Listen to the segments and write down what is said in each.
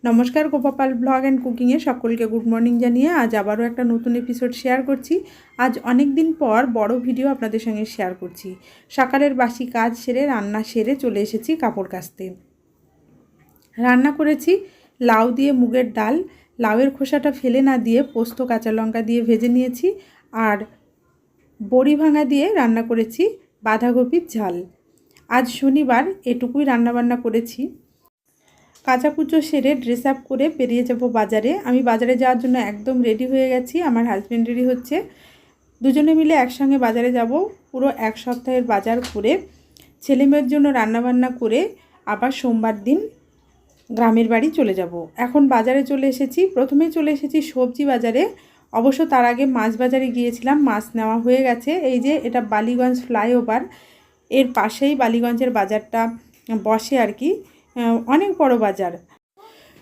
नमस्कार Gopal blog and कुकिंगे सकलके गुड मर्निंग जानिए आज आबारो एक नतून एपिसोड शेयर करছি। आज अनेक दिन पर बड़ भिडियो आपनादेर संगे शेयर करছি। सकालेर बासी काज सेरे रान्ना सेरे चले एसेছি कापड़ काचते। रान्ना करेছি लाउ दिए मुगेर डाल, लाउएर खोसाटा फेले ना दिए पोस्त काँचा लंका दिए भेजे निয়েছি और बड़ी भांगा दिए रान्ना करेছি बाँधाकपिर झाल। आज शनिवार एटुकुई रान्ना बान्ना करेছি। काचा कुचो सेरे ड्रेस आप करे बेरिये जाबो बाजारे। आमी बाजारे जाओयार जोन्नो एकदम रेडी हये गेছি। आमार हाजबैंड रेडी होच्छे, दुजोने मिले एकसंगे बाजारे जाबो। पुरो एक सप्ताहेर बाजार करे छेले मेयेर जोन्नो रान्ना बान्ना करे आबार सोमबार दिन ग्रामेर बाड़ी चले जाबो। एखन बाजारे चले एसेছি। प्रथमेই चले एसेছি सब्जी बाजारे। अवश्य तार आगे माछ बाजारे गिয়েছিলাম, माछ नेওয়া হয়ে গেছে। এই যে এটা বালিগঞ্জ ফ্লাইওভার, এর পাশেই বালিগঞ্জের বাজারটা বসে আর কি, অনেক বড় বাজার।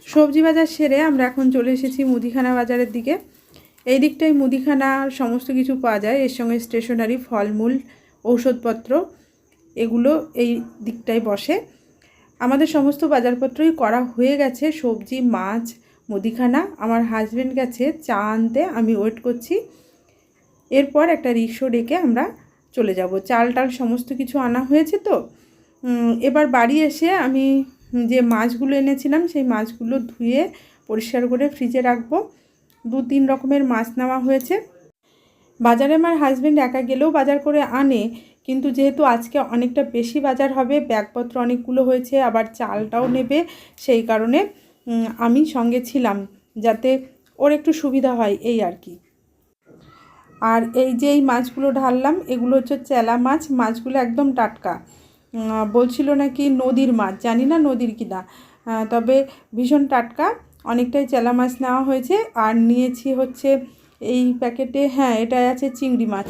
সবজি বাজার সেরে আমরা এখন চলে এসেছি মুদিখানা বাজারের দিকে। এই দিকটাই মুদিখানা সমস্ত কিছু পাওয়া যায়, এর সঙ্গে স্টেশনারি, ফলমূল, ঔষধপত্র এগুলো এই দিকটাই বসে। আমাদের সমস্ত বাজারপত্রই করা হয়ে গেছে, সবজি, মাছ, মুদিখানা। আমার হাজবেন্ড গেছে চা আনতে, আমি ওয়েট করছি। এরপর একটা রিক্সা ডেকে আমরা চলে যাব। চাল টাল সমস্ত কিছু আনা হয়েছে। তো এবার বাড়ি এসে আমি যে মাছগুলো এনেছিলাম সেই মাছগুলো ধুয়ে পরিষ্কার করে ফ্রিজে রাখবো। 2-3 রকমের মাছ নেওয়া হয়েছে। বাজারে আমার হাজবেন্ড একা গেলেও বাজার করে আনে, কিন্তু যেহেতু আজকে অনেকটা বেশি বাজার হবে, ব্যাগপত্র অনেকগুলো হয়েছে, আবার চালটাও নেবে, সেই কারণে আমি সঙ্গে ছিলাম যাতে ওর একটু সুবিধা হয় এই আর কি। আর এই যে এই মাছগুলো ঢাললাম এগুলো হচ্ছে চেলা মাছ। মাছগুলো একদম টাটকা, বলছিল নাকি নদীর মাছ, জানি না নদীর কিনা, তবে ভীষণ টাটকা। অনেকটাই চেলা মাছ নেওয়া হয়েছে। আর নিয়েছি হচ্ছে এই প্যাকেটে, হ্যাঁ এটাই আছে চিংড়ি মাছ,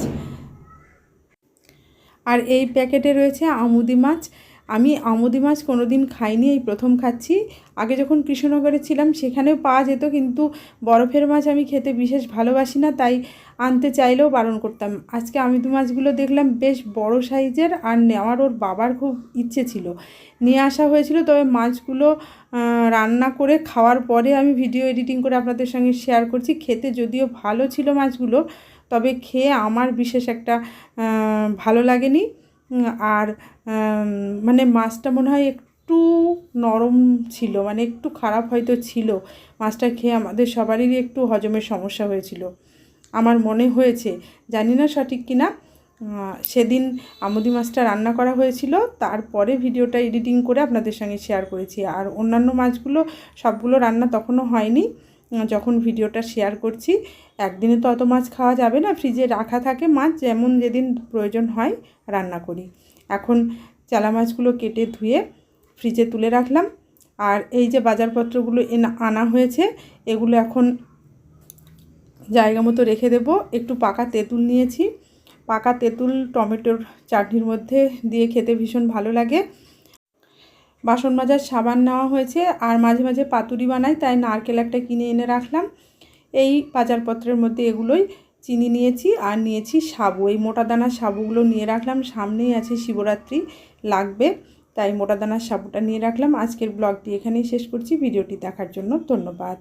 আর এই প্যাকেটে রয়েছে আমুদি মাছ। আমি আমুদি মাছ কোনো দিন খাইনি, এই প্রথম খাচ্ছি। আগে যখন কৃষ্ণনগরে ছিলাম সেখানেও পাওয়া যেত, কিন্তু বরফের মাছ আমি খেতে বিশেষ ভালোবাসি না, তাই আনতে চাইলেও বারণ করতাম। আজকে আমুদি মাছগুলো দেখলাম বেশ বড় সাইজের, আর নেওয়ার ওর বাবার খুব ইচ্ছে ছিল, নিয়ে আসা হয়েছিল। তবে মাছগুলো রান্না করে খাওয়ার পরে আমি ভিডিও এডিটিং করে আপনাদের সঙ্গে শেয়ার করছি। খেতে যদিও ভালো ছিল মাছগুলো, তবে খেয়ে আমার বিশেষ একটা ভালো লাগেনি। আর মানে মাছটা মনে হয় একটু নরম ছিল, মানে একটু খারাপ হয়তো ছিল। মাছটা খেয়ে আমাদের সবারই একটু হজমের সমস্যা হয়েছিল আমার মনে হয়েছে, জানি না সঠিক কিনা। সেদিন আমুদি মাছটা রান্না করা হয়েছিল, তারপরে ভিডিওটা এডিটিং করে আপনাদের সঙ্গে শেয়ার করেছি। আর অন্যান্য মাছগুলো সবগুলো রান্না তখনও হয়নি যখন ভিডিওটা শেয়ার করছি। একদিনে তো অত মাছ খাওয়া যাবে না, ফ্রিজে রাখা থাকে মাছ, যেমন যেদিন প্রয়োজন হয় রান্না করি। এখন চালা মাছগুলো কেটে ধুয়ে ফ্রিজে তুলে রাখলাম। আর এই যে বাজারপত্রগুলো আনা হয়েছে এগুলো এখন জায়গা মতো রেখে দেব। একটু পাকা তেঁতুল নিয়েছি, পাকা তেঁতুল টমেটোর চাটনির মধ্যে দিয়ে খেতে ভীষণ ভালো লাগে। বাসন মাজার সাবান নেওয়া হয়েছে, আর মাঝে মাঝে পাতুরি বানাই, তাই নারকেল একটা কিনে এনে রাখলাম। এই বাজারপত্রের মধ্যে এগুলোই। চিনি নিয়েছি, আর নিয়েছি সাবু, এই মোটা দানার সাবুগুলো নিয়ে রাখলাম। সামনেই আছে শিবরাত্রি, লাগবে, তাই মোটা দানার সাবুটা নিয়ে রাখলাম। আজকের ব্লগটি এখানেই শেষ করছি। ভিডিওটি দেখার জন্য ধন্যবাদ।